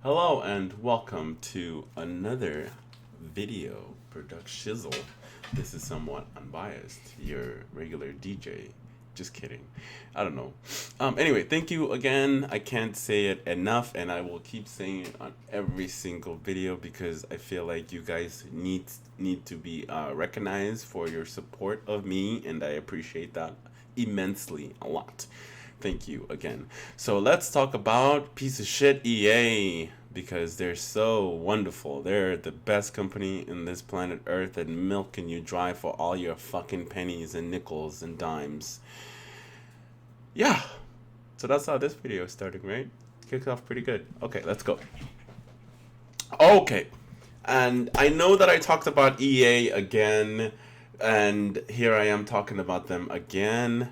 Hello and welcome to another video production shizzle. This is somewhat unbiased, your regular DJ. Just kidding. I don't know. Anyway, thank you again. I can't say it enough, and I will keep saying it on every single video because I feel like you guys need to be recognized for your support of me, and I appreciate that immensely a lot. Thank you again. So let's talk about piece of shit EA because they're so wonderful. They're the best company in this planet Earth and milking you dry for all your fucking pennies and nickels and dimes. Yeah. So that's how this video is starting, right? Kicked off pretty good. Okay, let's go. Okay. And I know that I talked about EA again, and here I am talking about them again.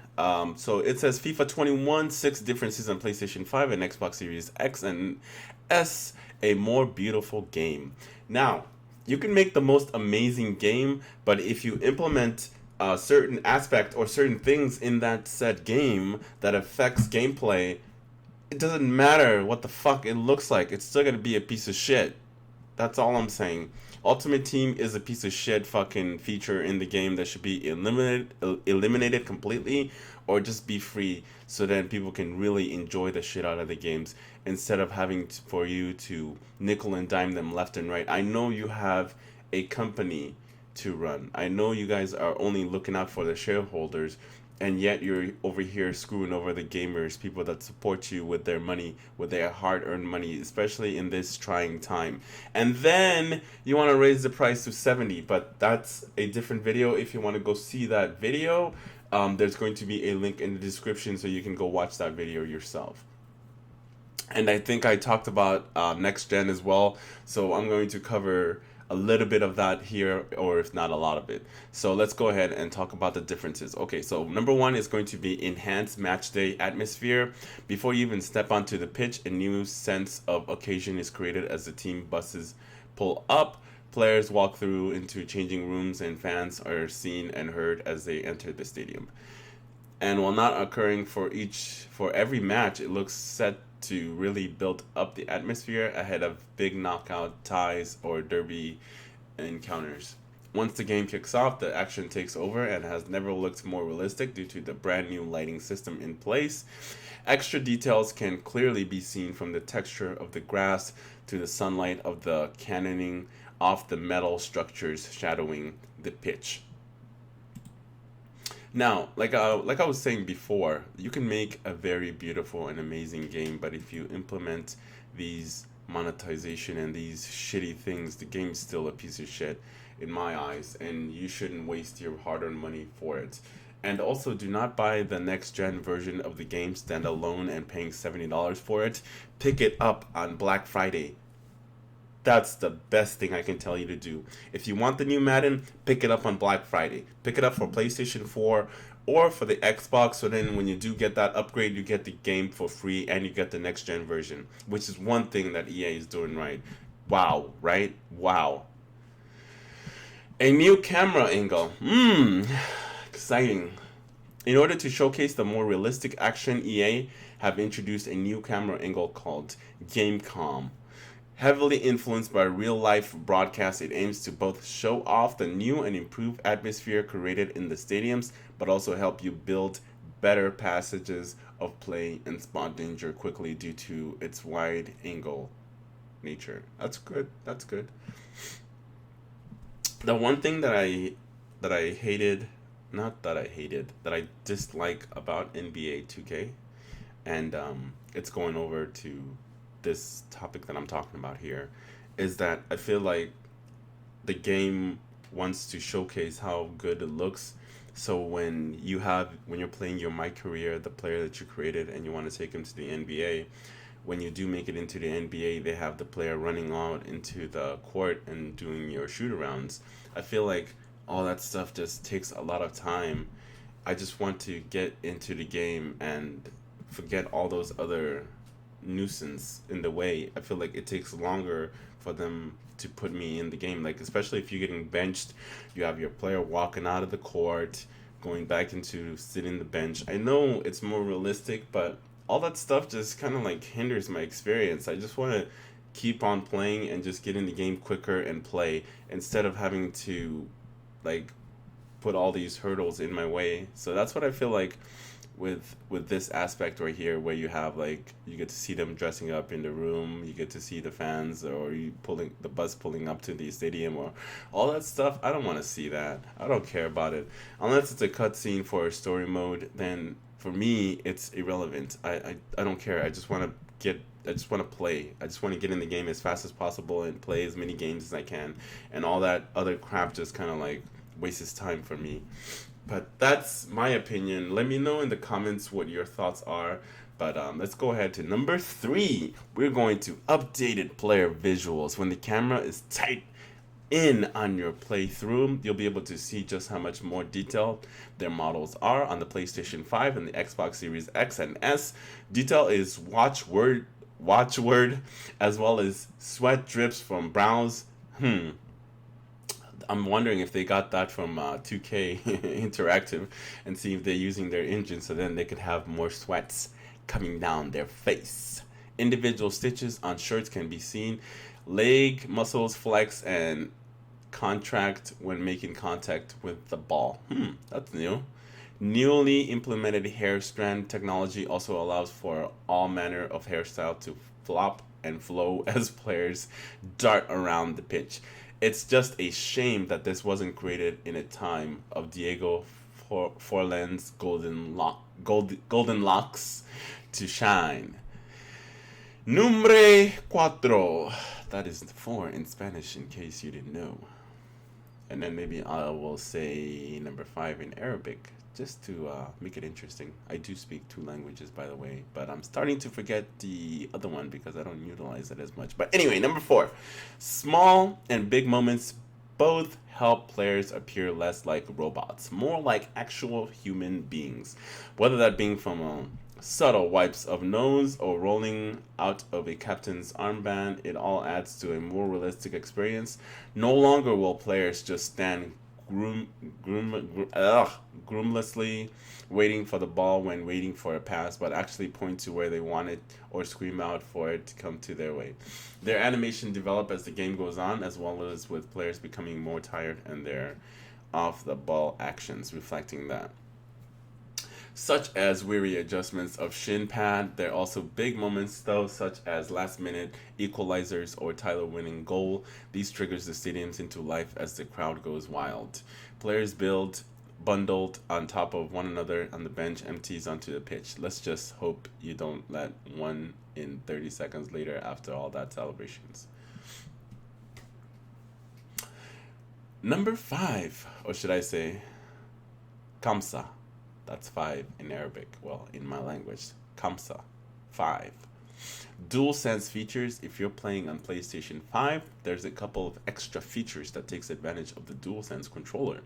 So it says FIFA 21, 6 differences on PlayStation 5 and Xbox Series X and S, a more beautiful game. Now, you can make the most amazing game, but if you implement a certain aspect or certain things in that said game that affects gameplay, it doesn't matter what the fuck it looks like. It's still gonna be a piece of shit. That's all I'm saying. Ultimate Team is a piece of shit fucking feature in the game that should be eliminated completely or just be free so then people can really enjoy the shit out of the games instead of having for you to nickel and dime them left and right. I know you have a company to run. I know you guys are only looking out for the shareholders, and yet you're over here screwing over the gamers, people that support you with their money, with their hard-earned money, especially in this trying time. And then you want to raise the price to 70, but that's a different video. If you want to go see that video, there's going to be a link in the description so you can go watch that video yourself. And I think I talked about next gen as well, so I'm going to cover a little bit of that here, or if not a lot of it. So let's go ahead and talk about the differences. Okay, so number one is going to be enhanced match day atmosphere. Before you even step onto the pitch, a new sense of occasion is created as the team buses pull up. Players walk through into changing rooms and fans are seen and heard as they enter the stadium. And while not occurring for every match, it looks set to really build up the atmosphere ahead of big knockout ties or derby encounters. Once the game kicks off, the action takes over and has never looked more realistic due to the brand new lighting system in place. Extra details can clearly be seen from the texture of the grass to the sunlight of the cannoning off the metal structures shadowing the pitch. Now, like I was saying before, you can make a very beautiful and amazing game, but if you implement these monetization and these shitty things, the game's still a piece of shit in my eyes, and you shouldn't waste your hard-earned money for it. And also, do not buy the next-gen version of the game standalone and paying $70 for it. Pick it up on Black Friday. That's the best thing I can tell you to do. If you want the new Madden, pick it up on Black Friday. Pick it up for PlayStation 4 or for the Xbox, so then when you do get that upgrade, you get the game for free and you get the next gen version, which is one thing that EA is doing right. Wow, right? Wow. A new camera angle. Exciting. In order to showcase the more realistic action, EA have introduced a new camera angle called GameCom. Heavily influenced by real-life broadcasts, it aims to both show off the new and improved atmosphere created in the stadiums, but also help you build better passages of play and spot danger quickly due to its wide-angle nature. That's good. That's good. The one thing that I hated, not that I hated, that I dislike about NBA 2K, and it's going over to this topic that I'm talking about here, is that I feel like the game wants to showcase how good it looks. So when you're playing your My Career, the player that you created, and you want to take him to the NBA, when you do make it into the NBA, they have the player running out into the court and doing your shoot arounds. I feel like all that stuff just takes a lot of time. I just want to get into the game and forget all those other nuisance in the way. I feel like it takes longer for them to put me in the game. Like, especially if you're getting benched, you have your player walking out of the court, going back into sitting the bench. I know it's more realistic, but all that stuff just kind of like hinders my experience. I just want to keep on playing and just get in the game quicker and play instead of having to like put all these hurdles in my way. So that's what I feel like with this aspect right here, where you have like you get to see them dressing up in the room, you get to see the fans or you pulling the bus pulling up to the stadium or all that stuff. I don't want to see that. I don't care about it unless it's a cutscene for a story mode. Then for me, it's irrelevant. I don't care. I just want to play. I just want to get in the game as fast as possible and play as many games as I can. And all that other crap just kind of like wastes time for me. But that's my opinion. Let me know in the comments what your thoughts are. But let's go ahead to number 3. We're going to updated player visuals. When the camera is tight in on your playthrough, you'll be able to see just how much more detailed their models are on the PlayStation 5 and the Xbox Series X and S. Detail is watchword, as well as sweat drips from brows. I'm wondering if they got that from 2K Interactive and see if they're using their engine so then they could have more sweats coming down their face. Individual stitches on shirts can be seen. Leg muscles flex and contract when making contact with the ball. That's new. Newly implemented hair strand technology also allows for all manner of hairstyle to flop and flow as players dart around the pitch. It's just a shame that this wasn't created in a time of Diego Forlan's golden locks to shine. Numbre cuatro. That is 4 in Spanish, in case you didn't know. And then maybe I will say number 5 in Arabic, just to make it interesting. I do speak 2 languages, by the way, but I'm starting to forget the other one because I don't utilize it as much. But anyway, number 4. Small and big moments both help players appear less like robots, more like actual human beings. Whether that being from subtle wipes of nose or rolling out of a captain's armband, it all adds to a more realistic experience. No longer will players just stand groomlessly waiting for the ball when waiting for a pass, but actually point to where they want it or scream out for it to come to their way. Their animation develop as the game goes on, as well as with players becoming more tired and their off the ball actions reflecting that, such as weary adjustments of shin pad. There are also big moments though, such as last minute equalizers or Tyler winning goal. These triggers the stadiums into life as the crowd goes wild. Players build bundled on top of one another on the bench, empties onto the pitch. Let's just hope you don't let one in 30 seconds later after all that celebrations. Number 5, or should I say Kamsa. That's 5 in Arabic. Well, in my language, Kamsa, 5. DualSense features. If you're playing on PlayStation 5, there's a couple of extra features that takes advantage of the DualSense controller.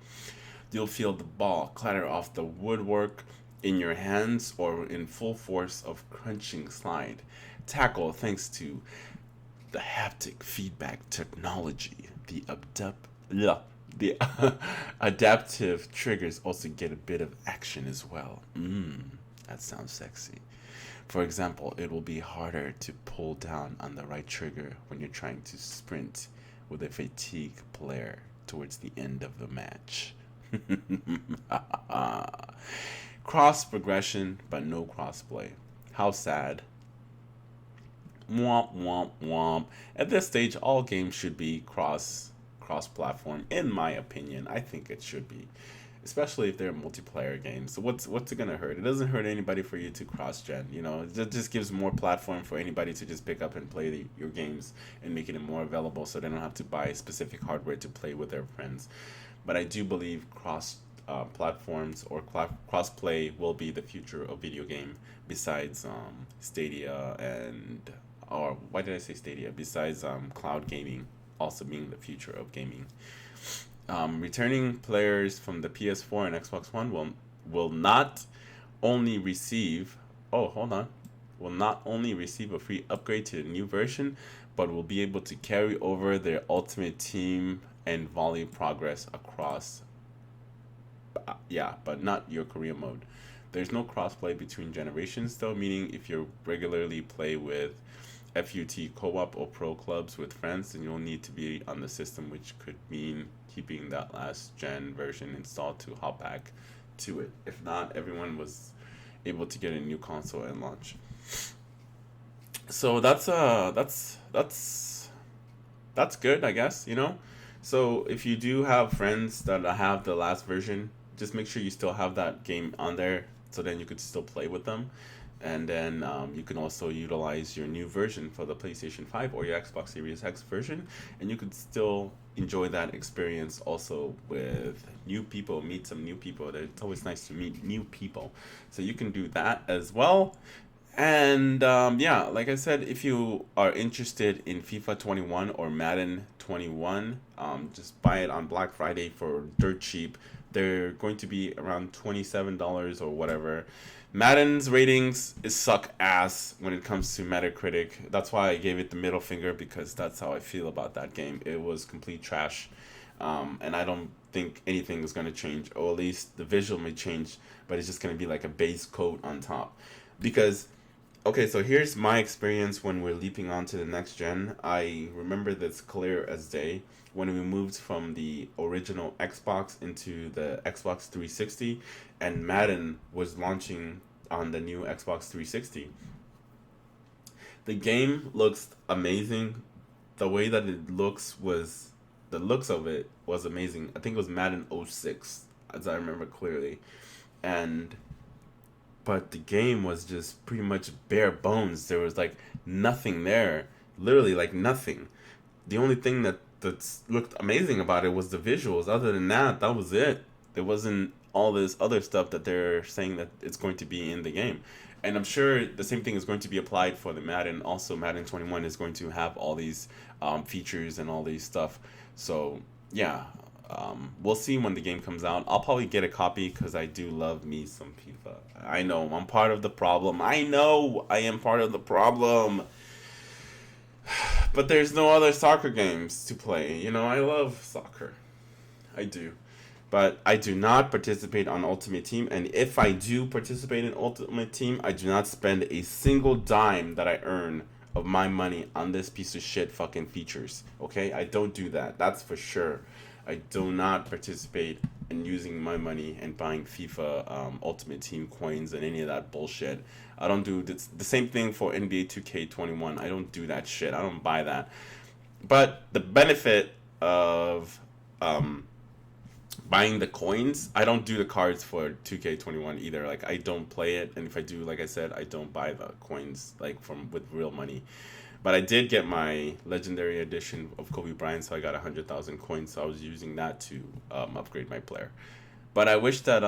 You'll feel the ball clatter off the woodwork in your hands or in full force of crunching slide. Tackle thanks to the haptic feedback technology. The adaptive triggers also get a bit of action as well. That sounds sexy. For example, it will be harder to pull down on the right trigger when you're trying to sprint with a fatigued player towards the end of the match. Cross progression, but no crossplay. How sad. Womp womp womp. At this stage, all games should be cross-platform, in my opinion. I think it should be, especially if they're multiplayer games. So what's it gonna hurt? It doesn't hurt anybody for you to cross-gen. It just gives more platform for anybody to just pick up and play your games and making it more available, so they don't have to buy specific hardware to play with their friends. But I do believe platforms or cross-play will be the future of video game. Besides Stadia or why did I say Stadia? Besides cloud gaming also being the future of gaming. Returning players from the PS4 and Xbox One will not only receive will not only receive a free upgrade to the new version, but will be able to carry over their Ultimate Team and volley progress across. But not your career mode. There's no crossplay between generations though, meaning if you regularly play with FUT co-op or pro clubs with friends, then you'll need to be on the system, which could mean keeping that last gen version installed to hop back to it. If not, everyone was able to get a new console and launch. So that's good, I guess, you know? So if you do have friends that have the last version, just make sure you still have that game on there so then you could still play with them. And then you can also utilize your new version for the PlayStation 5 or your Xbox Series X version, and you could still enjoy that experience also with new people, meet some new people. It's always nice to meet new people. So you can do that as well. And yeah, like I said, if you are interested in FIFA 21 or Madden 21, just buy it on Black Friday for dirt cheap. They're going to be around $27 or whatever. Madden's ratings is suck ass when it comes to Metacritic. That's why I gave it the middle finger, because that's how I feel about that game. It was complete trash. And I don't think anything is going to change, or at least the visual may change, but it's just going to be like a base coat on top. Because okay, so here's my experience when we're leaping on to the next gen. I remember this clear as day when we moved from the original Xbox into the Xbox 360, and Madden was launching on the new Xbox 360. The game looks amazing. The way that it looks was, the looks of it was amazing. I think it was Madden '06, as I remember clearly. And but the game was just pretty much bare bones. There was like nothing there, literally like nothing. The only thing that looked amazing about it was the visuals. Other than that, that was it. There wasn't all this other stuff that they're saying that it's going to be in the game. And I'm sure the same thing is going to be applied for the Madden. Also, Madden 21 is going to have all these features and all these stuff. So yeah, we'll see when the game comes out. I'll probably get a copy because I do love me some FIFA. I know I'm part of the problem. I know I am part of the problem. But there's no other soccer games to play. You know, I love soccer. I do. But I do not participate on Ultimate Team. And if I do participate in Ultimate Team, I do not spend a single dime that I earn of my money on this piece of shit fucking features. Okay? I don't do that. That's for sure. I do not participate in using my money and buying FIFA Ultimate Team coins and any of that bullshit. I don't do this, the same thing for NBA 2K21. I don't do that shit. I don't buy that. But the benefit of buying the coins, I don't do the cards for 2K21 either. Like, I don't play it, and if I do, like I said, I don't buy the coins like from with real money. But I did get my legendary edition of Kobe Bryant, so I got 100,000 coins. So I was using that to upgrade my player. But I wish that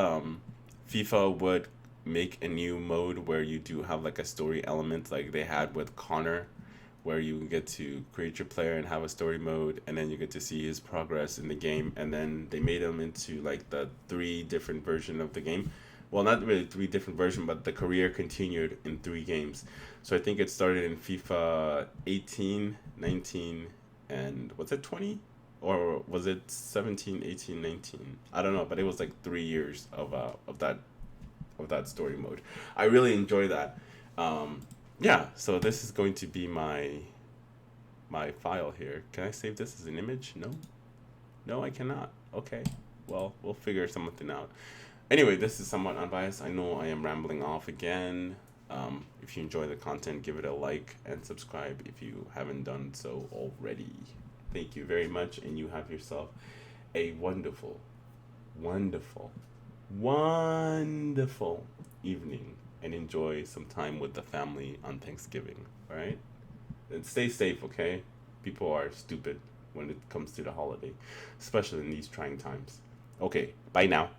FIFA would make a new mode where you do have like a story element, like they had with Connor, where you get to create your player and have a story mode, and then you get to see his progress in the game. And then they made him into like the 3 different version of the game. Well, not really 3 different version, but the career continued in 3 games. So I think it started in FIFA 18, 19, and was it 20? Or was it 17, 18, 19? I don't know, but it was like 3 years of that story mode. I really enjoy that. Yeah, so this is going to be my file here. Can I save this as an image? No? No, I cannot. Okay. Well, we'll figure something out. Anyway, this is somewhat unbiased. I know I am rambling off again. If you enjoy the content, give it a like and subscribe if you haven't done so already. Thank you very much, and you have yourself a wonderful, wonderful, wonderful evening, and enjoy some time with the family on Thanksgiving, all right? And stay safe, okay? People are stupid when it comes to the holiday, especially in these trying times. Okay, bye now.